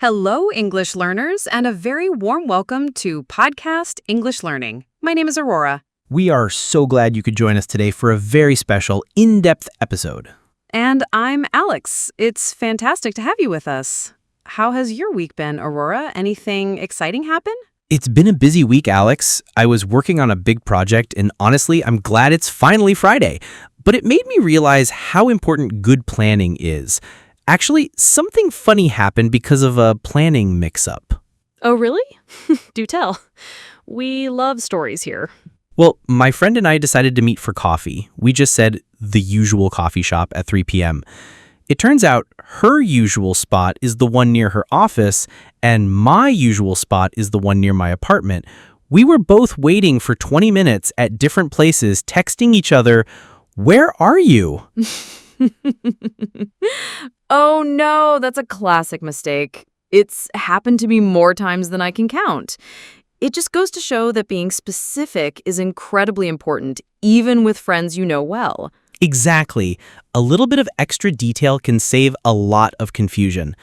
Hello, English learners, and a very warm welcome to Podcast English Learning. My name is Aurora. We are so glad you could join us today for a very special, in-depth episode. And I'm Alex. It's fantastic to have you with us. How has your week been, Aurora? Anything exciting happen? It's been a busy week, Alex. I was working on a big project, and honestly, I'm glad it's finally Friday. But it made me realize how important good planning is. Actually, something funny happened because of a planning mix-up. Oh, really? Do tell. We love stories here. Well, my friend and I decided to meet for coffee. We just said the usual coffee shop at 3 p.m. It turns out her usual spot is the one near her office, and my usual spot is the one near my apartment. We were both waiting for 20 minutes at different places, texting each other, "Where are you?" Oh no, that's a classic mistake. It's happened to me more times than I can count. It just goes to show that being specific is incredibly important, even with friends you know well. Exactly. A little bit of extra detail can save a lot of confusion.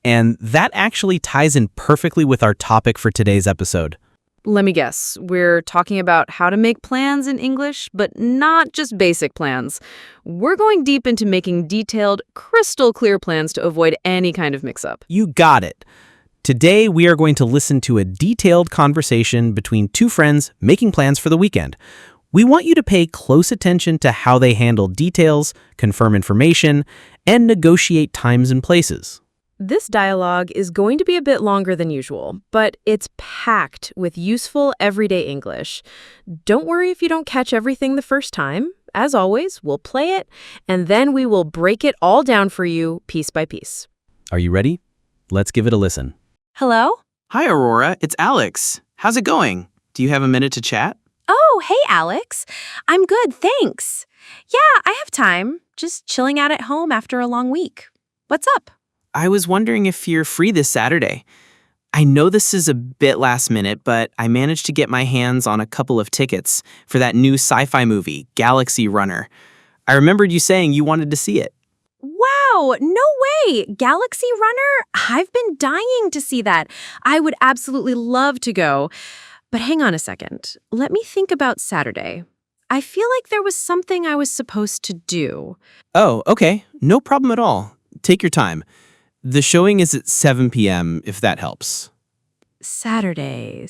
And that actually ties in perfectly with our topic for today's episode. Let me guess, we're talking about how to make plans in English, but not just basic plans. We're going deep into making detailed, crystal clear plans to avoid any kind of mix-up. You got it. Today, we are going to listen to a detailed conversation between two friends making plans for the weekend. We want you to pay close attention to how they handle details, confirm information, and negotiate times and places. This dialogue is going to be a bit longer than usual, but it's packed with useful everyday English. Don't worry if you don't catch everything the first time. As always, we'll play it, and then we will break it all down for you piece by piece. Are you ready? Let's give it a listen. Hello? Hi, Aurora. It's Alex. How's it going? Do you have a minute to chat? Oh, hey, Alex. I'm good, thanks. Yeah, I have time. Just chilling out at home after a long week. What's up? I was wondering if you're free this Saturday. I know this is a bit last minute, but I managed to get my hands on a couple of tickets for that new sci-fi movie, Galaxy Runner. I remembered you saying you wanted to see it. Wow, no way. Galaxy Runner? I've been dying to see that. I would absolutely love to go. But hang on a second. Let me think about Saturday. I feel like there was something I was supposed to do. Oh, okay. No problem at all. Take your time. The showing is at 7 p.m., if that helps. Saturday.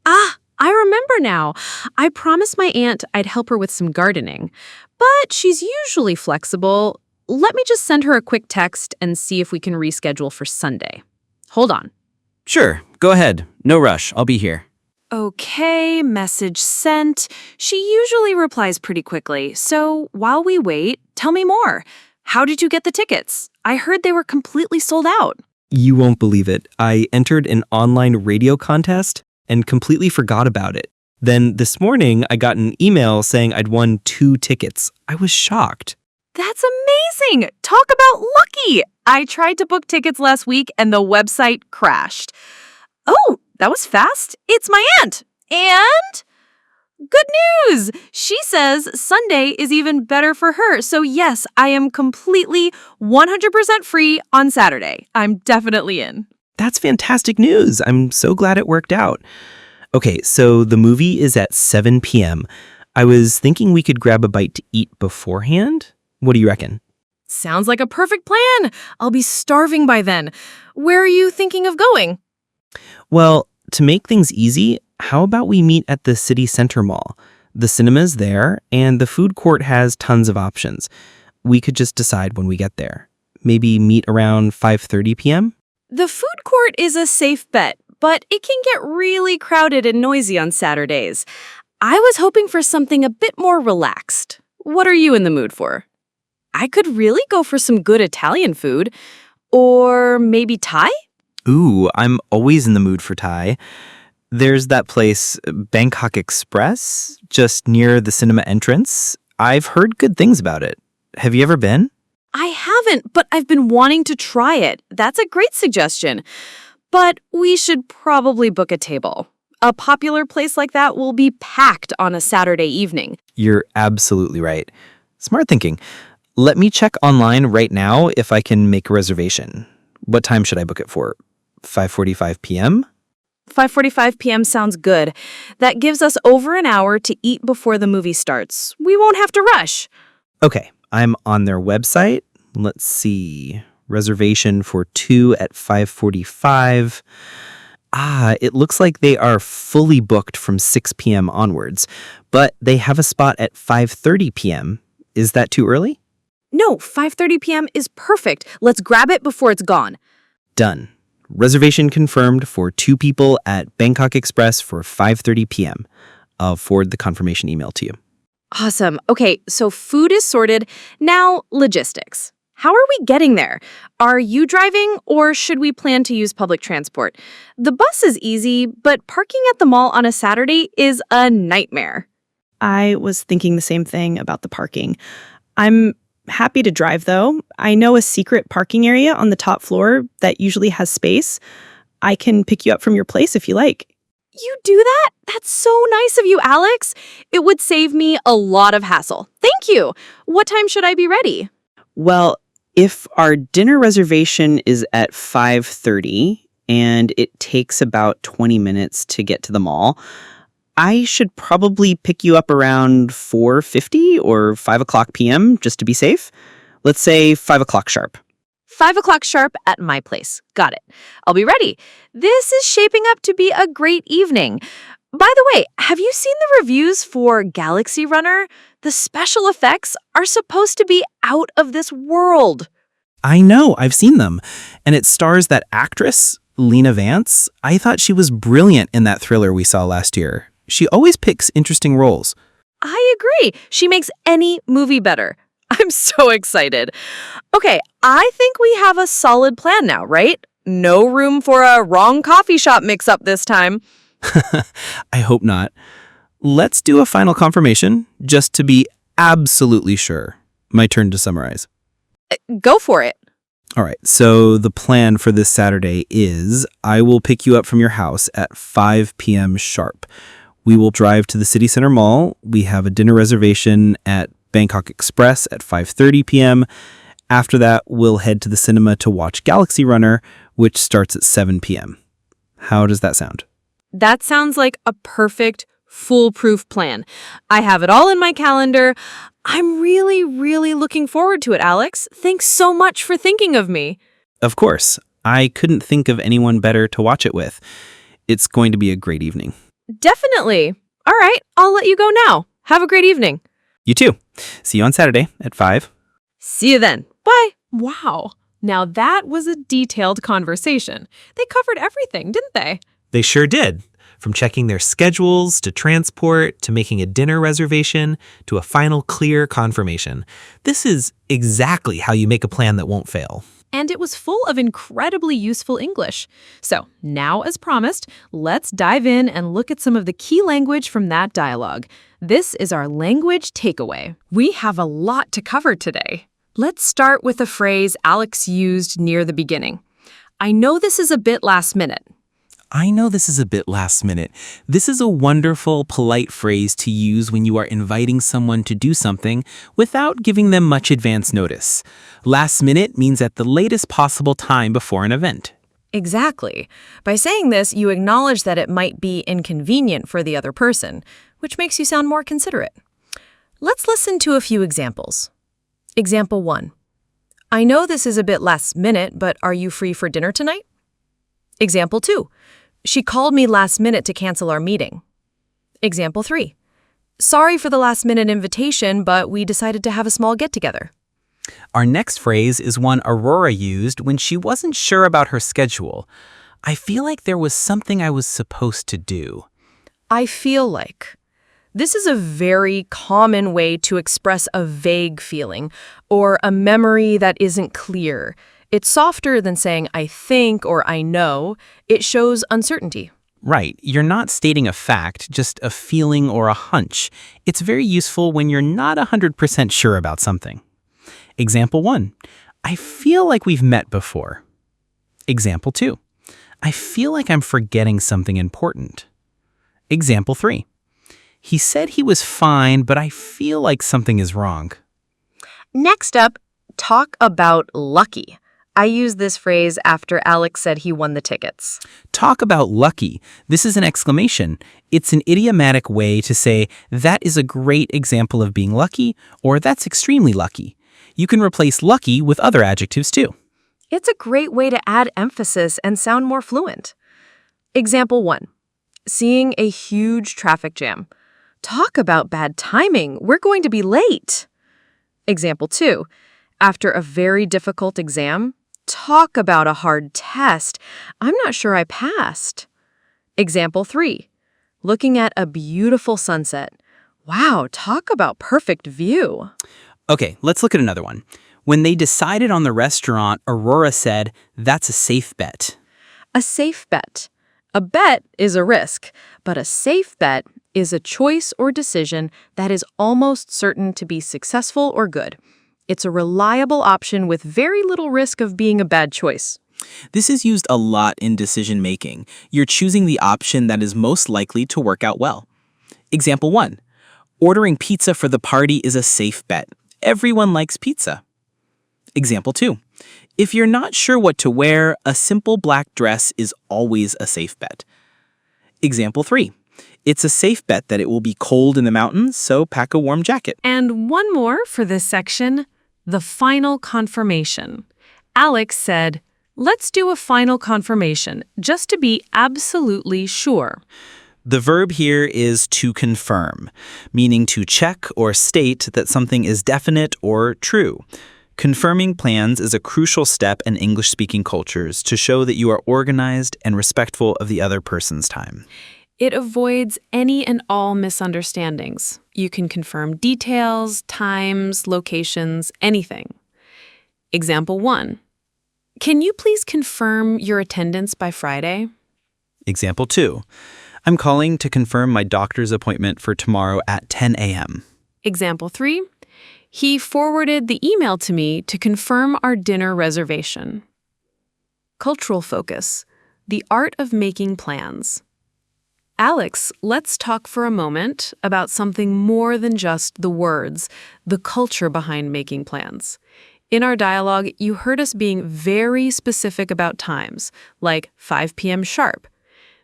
Ah, I remember now. I promised my aunt I'd help her with some gardening. But she's usually flexible. Let me just send her a quick text and see if we can reschedule for Sunday. Hold on. Sure, go ahead. No rush. I'll be here. Okay, message sent. She usually replies pretty quickly, so while we wait, tell me more. How did you get the tickets? I heard they were completely sold out. You won't believe it. I entered an online radio contest and completely forgot about it. Then this morning, I got an email saying I'd won 2 tickets. I was shocked. That's amazing! Talk about lucky! I tried to book tickets last week and the website crashed. Oh, that was fast. It's my aunt. And good news! She says Sunday is even better for her. So yes, I am completely 100% free on Saturday. I'm definitely in. That's fantastic news. I'm so glad it worked out. Okay, so the movie is at 7 p.m. I was thinking we could grab a bite to eat beforehand. What do you reckon? Sounds like a perfect plan. I'll be starving by then. Where are you thinking of going? Well, to make things easy, how about we meet at the city center mall? The cinema's there, and the food court has tons of options. We could just decide when we get there. Maybe meet around 5:30 p.m.? The food court is a safe bet, but it can get really crowded and noisy on Saturdays. I was hoping for something a bit more relaxed. What are you in the mood for? I could really go for some good Italian food. Or maybe Thai? Ooh, I'm always in the mood for Thai. There's that place, Bangkok Express, just near the cinema entrance. I've heard good things about it. Have you ever been? I haven't, but I've been wanting to try it. That's a great suggestion. But we should probably book a table. A popular place like that will be packed on a Saturday evening. You're absolutely right. Smart thinking. Let me check online right now if I can make a reservation. What time should I book it for? 5:45 p.m.? 5:45 p.m. sounds good. That gives us over an hour to eat before the movie starts. We won't have to rush. Okay, I'm on their website. Let's see. Reservation for 2 at 5:45. It looks like they are fully booked from 6 p.m. onwards, but they have a spot at 5:30 p.m. Is that too early? No, 5:30 p.m. is perfect. Let's grab it before it's gone. Done. Reservation confirmed for 2 people at Bangkok Express for 5:30 p.m. I'll forward the confirmation email to you. Awesome. Okay, so food is sorted. Now, logistics. How are we getting there? Are you driving, or should we plan to use public transport? The bus is easy, but parking at the mall on a Saturday is a nightmare. I was thinking the same thing about the parking. I'm happy to drive, though. I know a secret parking area on the top floor that usually has space. I can pick you up from your place if you like. You do that? That's so nice of you, Alex. It would save me a lot of hassle. Thank you. What time should I be ready? Well, if our dinner reservation is at 5:30 and it takes about 20 minutes to get to the mall, I should probably pick you up around 4:50 or 5 o'clock p.m. just to be safe. Let's say 5 o'clock sharp. 5 o'clock sharp at my place. Got it. I'll be ready. This is shaping up to be a great evening. By the way, have you seen the reviews for Galaxy Runner? The special effects are supposed to be out of this world. I know, I've seen them. And it stars that actress, Lena Vance. I thought she was brilliant in that thriller we saw last year. She always picks interesting roles. I agree. She makes any movie better. I'm so excited. Okay, I think we have a solid plan now, right? No room for a wrong coffee shop mix-up this time. I hope not. Let's do a final confirmation, just to be absolutely sure. My turn to summarize. Go for it. All right, so the plan for this Saturday is I will pick you up from your house at 5 p.m. sharp. We will drive to the City Center Mall. We have a dinner reservation at Bangkok Express at 5:30 p.m. After that, we'll head to the cinema to watch Galaxy Runner, which starts at 7 p.m. How does that sound? That sounds like a perfect, foolproof plan. I have it all in my calendar. I'm really, really looking forward to it, Alex. Thanks so much for thinking of me. Of course. I couldn't think of anyone better to watch it with. It's going to be a great evening. Definitely. All right, I'll let you go now. Have a great evening. You too. See you on Saturday at 5. See you then. Bye. Wow. Now that was a detailed conversation. They covered everything, didn't they? They sure did. From checking their schedules, to transport, to making a dinner reservation, to a final clear confirmation. This is exactly how you make a plan that won't fail. And it was full of incredibly useful English. So now, as promised, let's dive in and look at some of the key language from that dialogue. This is our language takeaway. We have a lot to cover today. Let's start with a phrase Alex used near the beginning. I know this is a bit last minute. I know this is a bit last minute. This is a wonderful, polite phrase to use when you are inviting someone to do something without giving them much advance notice. Last minute means at the latest possible time before an event. Exactly. By saying this, you acknowledge that it might be inconvenient for the other person, which makes you sound more considerate. Let's listen to a few examples. Example 1. I know this is a bit last minute, but are you free for dinner tonight? Example 2. She called me last minute to cancel our meeting. Example 3. Sorry for the last minute invitation, but we decided to have a small get-together. Our next phrase is one Aurora used when she wasn't sure about her schedule. I feel like there was something I was supposed to do. I feel like. This is a very common way to express a vague feeling or a memory that isn't clear. It's softer than saying I think or I know. It shows uncertainty. Right. You're not stating a fact, just a feeling or a hunch. It's very useful when you're not 100% sure about something. Example 1. I feel like we've met before. Example 2. I feel like I'm forgetting something important. Example 3. He said he was fine, but I feel like something is wrong. Next up, talk about lucky. I used this phrase after Alex said he won the tickets. Talk about lucky. This is an exclamation. It's an idiomatic way to say that is a great example of being lucky, or that's extremely lucky. You can replace lucky with other adjectives too. It's a great way to add emphasis and sound more fluent. Example 1. Seeing a huge traffic jam. Talk about bad timing. We're going to be late. Example 2. After a very difficult exam. Talk about a hard test. I'm not sure I passed. Example 3. Looking at a beautiful sunset. Wow, talk about perfect view. Okay, let's look at another one. When they decided on the restaurant, Aurora said, "That's a safe bet." A safe bet. A bet is a risk, but a safe bet is a choice or decision that is almost certain to be successful or good. It's a reliable option with very little risk of being a bad choice. This is used a lot in decision-making. You're choosing the option that is most likely to work out well. Example 1. Ordering pizza for the party is a safe bet. Everyone likes pizza. Example 2. If you're not sure what to wear, a simple black dress is always a safe bet. Example 3. It's a safe bet that it will be cold in the mountains, so pack a warm jacket. And one more for this section, the final confirmation. Alex said, "Let's do a final confirmation, just to be absolutely sure." The verb here is to confirm, meaning to check or state that something is definite or true. Confirming plans is a crucial step in English-speaking cultures to show that you are organized and respectful of the other person's time. It avoids any and all misunderstandings. You can confirm details, times, locations, anything. Example 1. Can you please confirm your attendance by Friday? Example 2. I'm calling to confirm my doctor's appointment for tomorrow at 10 a.m. Example 3. He forwarded the email to me to confirm our dinner reservation. Cultural focus. The art of making plans. Alex, let's talk for a moment about something more than just the words, the culture behind making plans. In our dialogue, you heard us being very specific about times, like 5 p.m. sharp.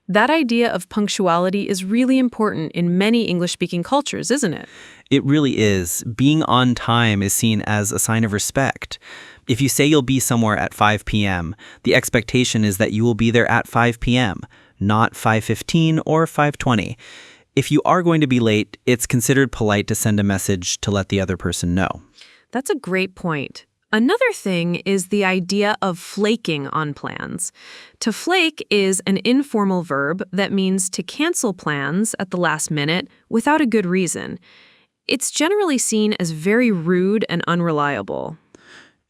That idea of punctuality is really important in many English-speaking cultures, isn't it? It really is. Being on time is seen as a sign of respect. If you say you'll be somewhere at 5 p.m., the expectation is that you will be there at 5 p.m., not 5:15 or 5:20. If you are going to be late, it's considered polite to send a message to let the other person know. That's a great point. Another thing is the idea of flaking on plans. To flake is an informal verb that means to cancel plans at the last minute without a good reason. It's generally seen as very rude and unreliable.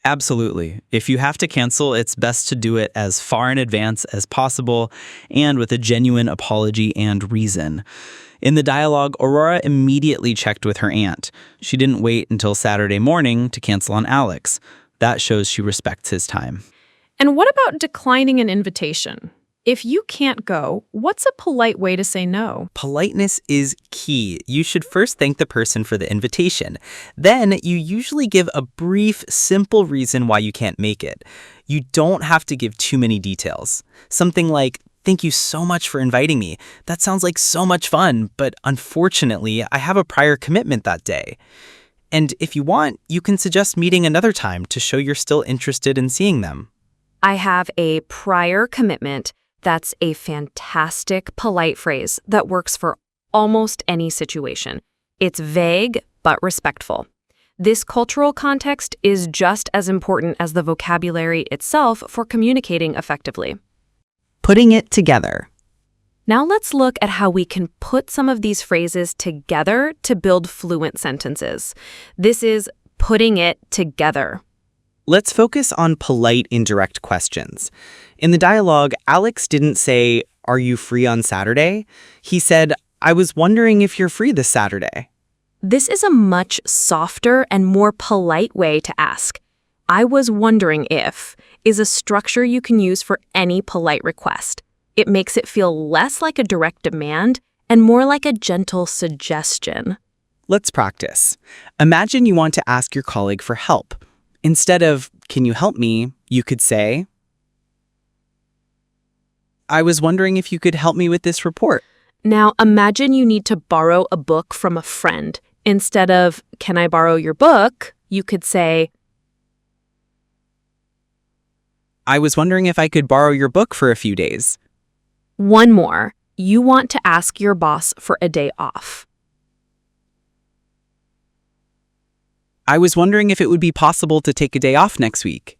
Absolutely. If you have to cancel, it's best to do it as far in advance as possible and with a genuine apology and reason. In the dialogue, Aurora immediately checked with her aunt. She didn't wait until Saturday morning to cancel on Alex. That shows she respects his time. And what about declining an invitation? If you can't go, what's a polite way to say no? Politeness is key. You should first thank the person for the invitation. Then you usually give a brief, simple reason why you can't make it. You don't have to give too many details. Something like, "Thank you so much for inviting me. That sounds like so much fun, but unfortunately, I have a prior commitment that day." And if you want, you can suggest meeting another time to show you're still interested in seeing them. I have a prior commitment. That's a fantastic, polite phrase that works for almost any situation. It's vague, but respectful. This cultural context is just as important as the vocabulary itself for communicating effectively. Putting it together. Now let's look at how we can put some of these phrases together to build fluent sentences. This is putting it together. Let's focus on polite indirect questions. In the dialogue, Alex didn't say, "Are you free on Saturday?" He said, "I was wondering if you're free this Saturday." This is a much softer and more polite way to ask. "I was wondering if" is a structure you can use for any polite request. It makes it feel less like a direct demand and more like a gentle suggestion. Let's practice. Imagine you want to ask your colleague for help. Instead of, "Can you help me?" You could say, I was wondering if you could help me with this report. Now, imagine you need to borrow a book from a friend. Instead of, can I borrow your book? You could say, I was wondering if I could borrow your book for a few days. one more. You want to ask your boss for a day off. I was wondering if it would be possible to take a day off next week.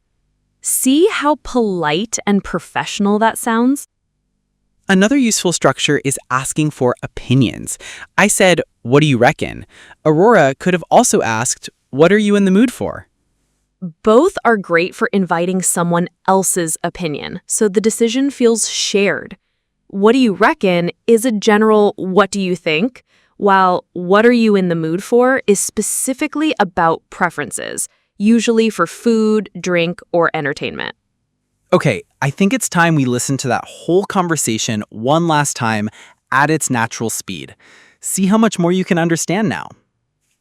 See how polite and professional that sounds? Another useful structure is asking for opinions. I said, what do you reckon? Aurora could have also asked, what are you in the mood for? Both are great for inviting someone else's opinion, so the decision feels shared. What do you reckon is a general what do you think, while what are you in the mood for is specifically about preferences, usually for food, drink, or entertainment. Okay, I think it's time we listen to that whole conversation one last time at its natural speed. See how much more you can understand now.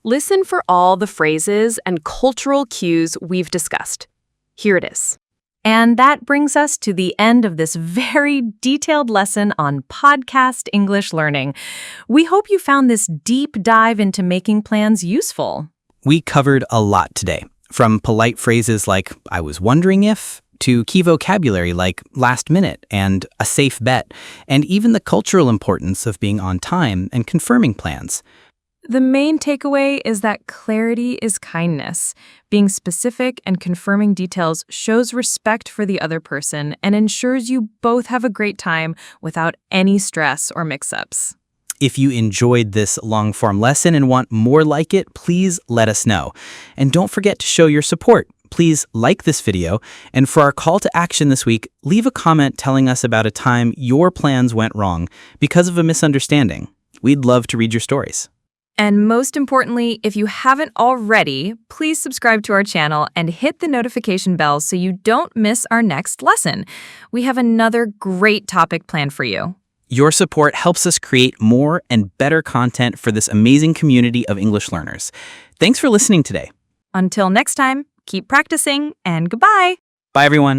Listen for all the phrases and cultural cues we've discussed. Here it is. And that brings us to the end of this very detailed lesson on podcast English learning. We hope you found this deep dive into making plans useful. We covered a lot today, from polite phrases like, I was wondering if, to key vocabulary like last minute and a safe bet, and even the cultural importance of being on time and confirming plans. The main takeaway is that clarity is kindness. Being specific and confirming details shows respect for the other person and ensures you both have a great time without any stress or mix-ups. If you enjoyed this long-form lesson and want more like it, please let us know. And don't forget to show your support. Please like this video, and for our call to action this week, leave a comment telling us about a time your plans went wrong because of a misunderstanding. We'd love to read your stories. And most importantly, if you haven't already, please subscribe to our channel and hit the notification bell so you don't miss our next lesson. We have another great topic planned for you. Your support helps us create more and better content for this amazing community of English learners. Thanks for listening today. Until next time, keep practicing and goodbye. Bye, everyone.